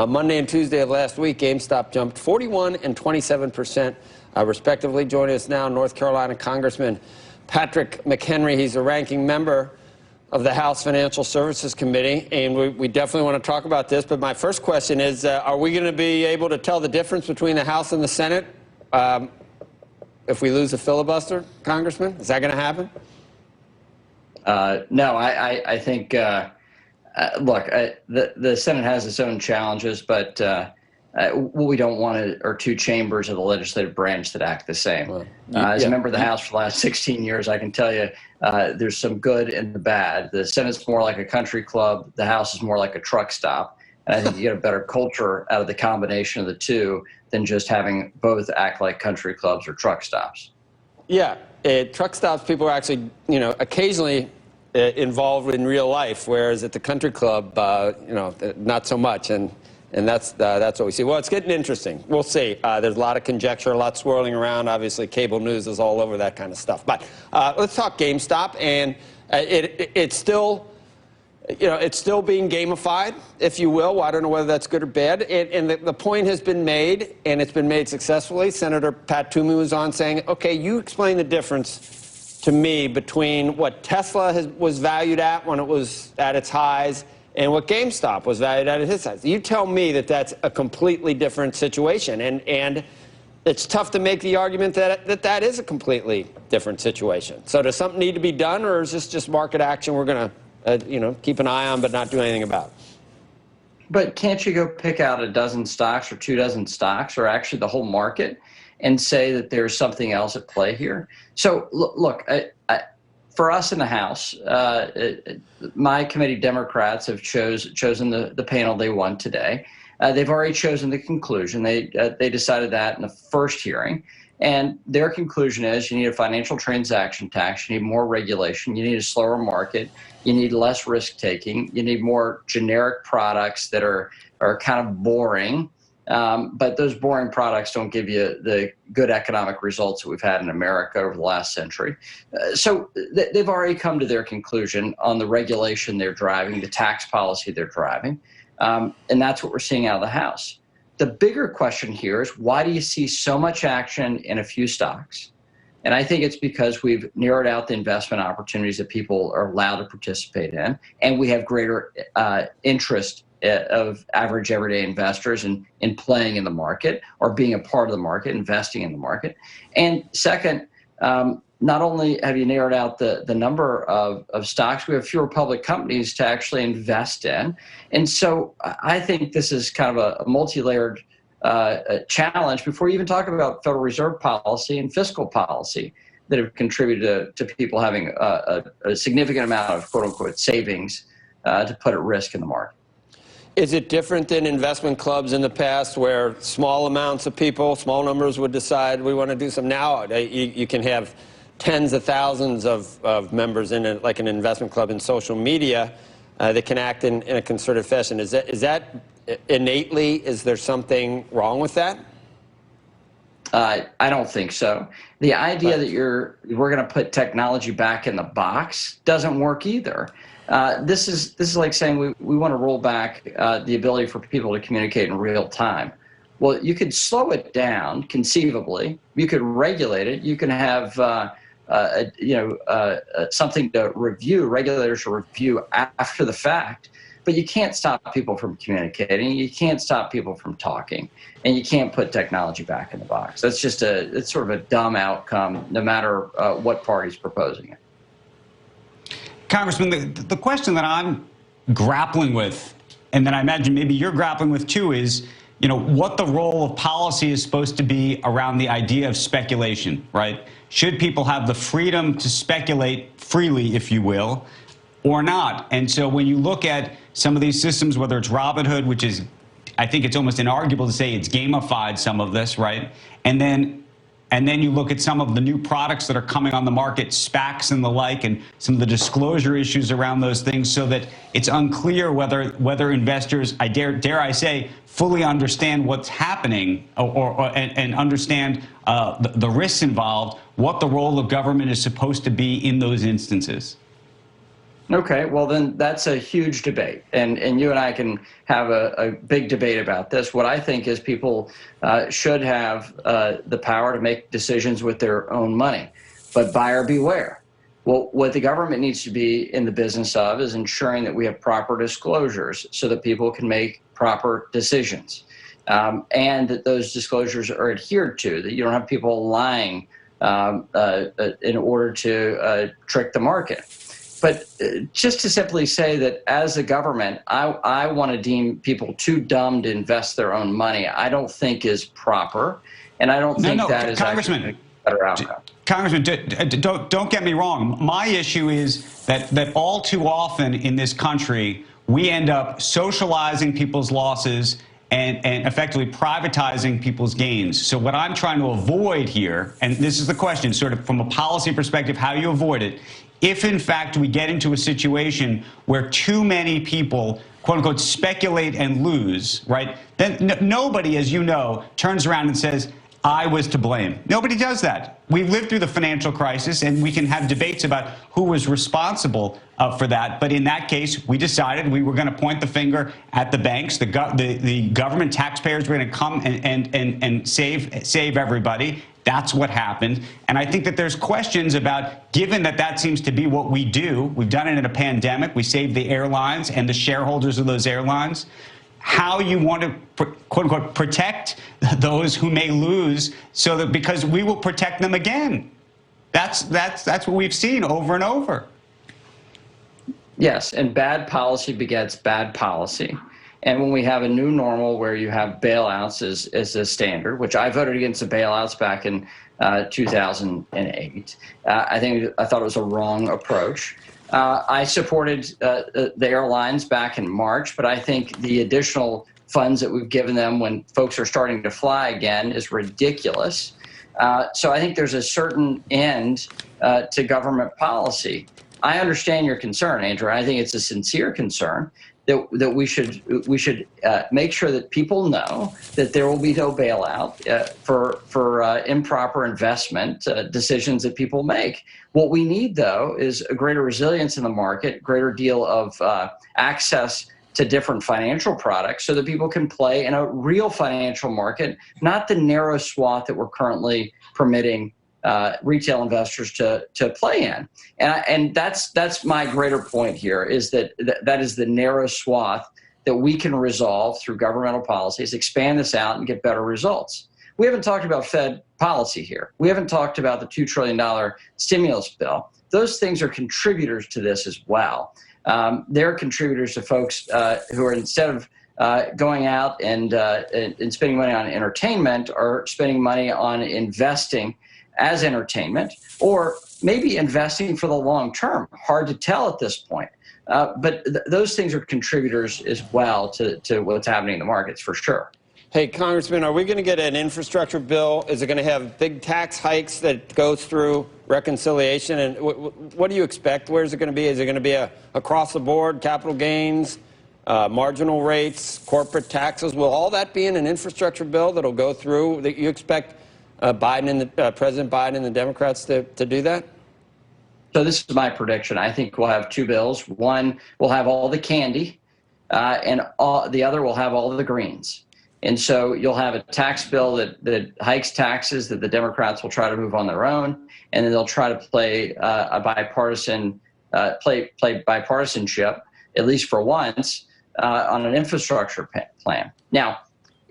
Monday and Tuesday of last week, GameStop jumped 41 and 27%, respectively. Joining us now, North Carolina Congressman Patrick McHenry. He's a ranking member of the House Financial Services Committee, and we definitely want to talk about this. But my first question is, are we going to be able to tell the difference between the House and the Senate if we lose a filibuster, Congressman? Is that going to happen? No, I think, look, the Senate has its own challenges, but what we don't want are two chambers of the legislative branch that act the same. Well, as a member of the House for the last 16 years, I can tell you there's some good and the bad. The Senate's more like a country club. The House is more like a truck stop. And I think you get a better culture out of the combination of the two than just having both act like country clubs or truck stops. Yeah, truck stops, people are actually, occasionally involved in real life, whereas at the country club, not so much. And that's what we see. Well, it's getting interesting. We'll see. There's a lot of conjecture, a lot swirling around. Obviously, cable news is all over that kind of stuff. But let's talk GameStop. And it's still, it's still being gamified, if you will. Well, I don't know whether that's good or bad. And the point has been made, and it's been made successfully. Senator Pat Toomey was on saying, okay, you explain the difference to me between what Tesla was valued at when it was at its highs and what GameStop was valued at its highs. You tell me that that's a completely different situation. And it's tough to make the argument that is a completely different situation. So does something need to be done, or is this just market action we're going to keep an eye on but not do anything about? But can't you go pick out a dozen stocks or 24 stocks or actually the whole market and say that there's something else at play here? So look, for us in the House, my committee Democrats have chosen the panel they want today. They've already chosen the conclusion. They decided that in the first hearing. And their conclusion is you need a financial transaction tax, you need more regulation, you need a slower market, you need less risk-taking, you need more generic products that are kind of boring. But those boring products don't give you the good economic results that we've had in America over the last century. So they've already come to their conclusion on the regulation they're driving, the tax policy they're driving, and that's what we're seeing out of the House. The bigger question here is, why do you see so much action in a few stocks? And I think it's because we've narrowed out the investment opportunities that people are allowed to participate in, and we have greater interest of average everyday investors in playing in the market or being a part of the market, investing in the market. And second, not only have you narrowed out the number of stocks, we have fewer public companies to actually invest in. And so I think this is kind of a multi-layered challenge before you even talk about Federal Reserve policy and fiscal policy that have contributed to people having a significant amount of quote-unquote savings to put at risk in the market. Is it different than investment clubs in the past where small amounts of people, small numbers would decide we want to do some? Now you can have tens of thousands of members in like an investment club in social media that can act in a concerted fashion. Is that innately, is there something wrong with that? I don't think so. The idea that we're going to put technology back in the box doesn't work either. This is like saying we want to roll back the ability for people to communicate in real time. Well, you could slow it down conceivably. You could regulate it. You can have something to review. Regulators to review after the fact. But you can't stop people from communicating. You can't stop people from talking, and you can't put technology back in the box. That's just it's sort of a dumb outcome, no matter what party's proposing it. Congressman, the question that I'm grappling with, and that I imagine maybe you're grappling with too, is what the role of policy is supposed to be around the idea of speculation, right? Should people have the freedom to speculate freely, if you will, or not? And so when you look at some of these systems, whether it's Robinhood, which is, I think it's almost inarguable to say it's gamified some of this, right? And then you look at some of the new products that are coming on the market, SPACs and the like, and some of the disclosure issues around those things, so that it's unclear whether investors, dare I say, fully understand what's happening and understand the risks involved, what the role of government is supposed to be in those instances. Okay, well then that's a huge debate, and you and I can have a big debate about this. What I think is people should have the power to make decisions with their own money, but buyer beware. Well, what the government needs to be in the business of is ensuring that we have proper disclosures so that people can make proper decisions, and that those disclosures are adhered to, that you don't have people lying in order to trick the market. But just to simply say that as a government, I want to deem people too dumb to invest their own money, I don't think is proper. And I don't think that is actually a better outcome. Congressman, don't get me wrong. My issue is that all too often in this country, we end up socializing people's losses and effectively privatizing people's gains. So what I'm trying to avoid here, and this is the question, sort of from a policy perspective, how you avoid it, if in fact we get into a situation where too many people, quote unquote, speculate and lose, right, then nobody, as you know, turns around and says, I was to blame. Nobody does that. We've lived through the financial crisis, and we can have debates about who was responsible for that. But in that case, we decided we were going to point the finger at the banks. The government, taxpayers were going to come and save everybody. That's what happened. And I think that there's questions about, given that that seems to be what we do, we've done it in a pandemic, we saved the airlines and the shareholders of those airlines, how you want to, quote unquote, protect those who may lose, so that, because we will protect them again. That's what we've seen over and over. Yes, and bad policy begets bad policy. And when we have a new normal where you have bailouts as a standard, which I voted against the bailouts back in 2008, I thought it was a wrong approach. I supported the airlines back in March, but I think the additional funds that we've given them when folks are starting to fly again is ridiculous. So I think there's a certain end to government policy. I understand your concern, Andrew. I think it's a sincere concern that we should make sure that people know that there will be no bailout for improper investment decisions that people make. What we need, though, is a greater resilience in the market, greater deal of access to different financial products so that people can play in a real financial market, not the narrow swath that we're currently permitting retail investors to play in. And that's my greater point here, is that is the narrow swath that we can resolve through governmental policies, expand this out and get better results. We haven't talked about Fed policy here. We haven't talked about the $2 trillion stimulus bill. Those things are contributors to this as well. They're contributors to folks who are, instead of going out and spending money on entertainment, are spending money on investing as entertainment, or maybe investing for the long term. Hard to tell at this point. But those things are contributors as well to what's happening in the markets, for sure. Hey, Congressman, are we going to get an infrastructure bill? Is it going to have big tax hikes that go through reconciliation? And what do you expect? Where is it going to be? Is it going to be across the board, capital gains, marginal rates, corporate taxes? Will all that be in an infrastructure bill that'll go through? That you expect President Biden and the Democrats to do that? So this is my prediction. I think we'll have two bills. One will have all the candy, and the other will have all the greens. And so you'll have a tax bill that hikes taxes that the Democrats will try to move on their own, and then they'll try to play a bipartisanship, at least for once, on an infrastructure plan. Now,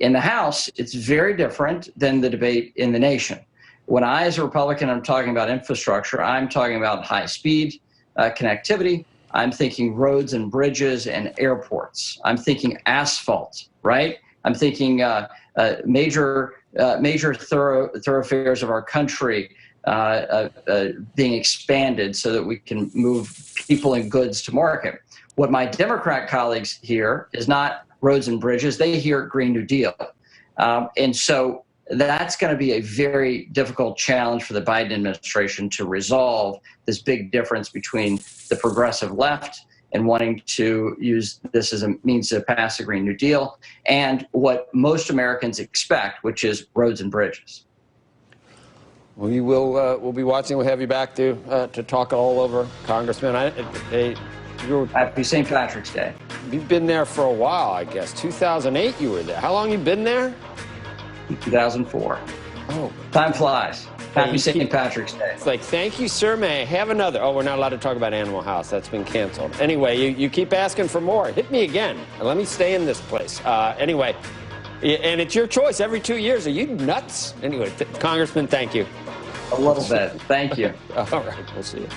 in the House, it's very different than the debate in the nation. When I, as a Republican, I'm talking about infrastructure, I'm talking about high-speed connectivity. I'm thinking roads and bridges and airports. I'm thinking asphalt, right? I'm thinking major thoroughfares of our country being expanded so that we can move people and goods to market. What my Democrat colleagues hear is not roads and bridges. They hear Green New Deal. And so that's going to be a very difficult challenge for the Biden administration to resolve this big difference between the progressive left and wanting to use this as a means to pass the Green New Deal, and what most Americans expect, which is roads and bridges. We'll be watching. We'll have you back to talk all over, Congressman. Happy St. Patrick's Day. You've been there for a while, I guess. 2008 you were there. How long you been there? 2004. Oh. Time flies. Happy St. Patrick's Day. It's like, thank you, sir. May I have another? Oh, we're not allowed to talk about Animal House. That's been canceled. Anyway, you keep asking for more. Hit me again. Let me stay in this place. Anyway, and it's your choice every 2 years. Are you nuts? Anyway, Congressman, thank you. A little bit. Thank you. All right. We'll see you.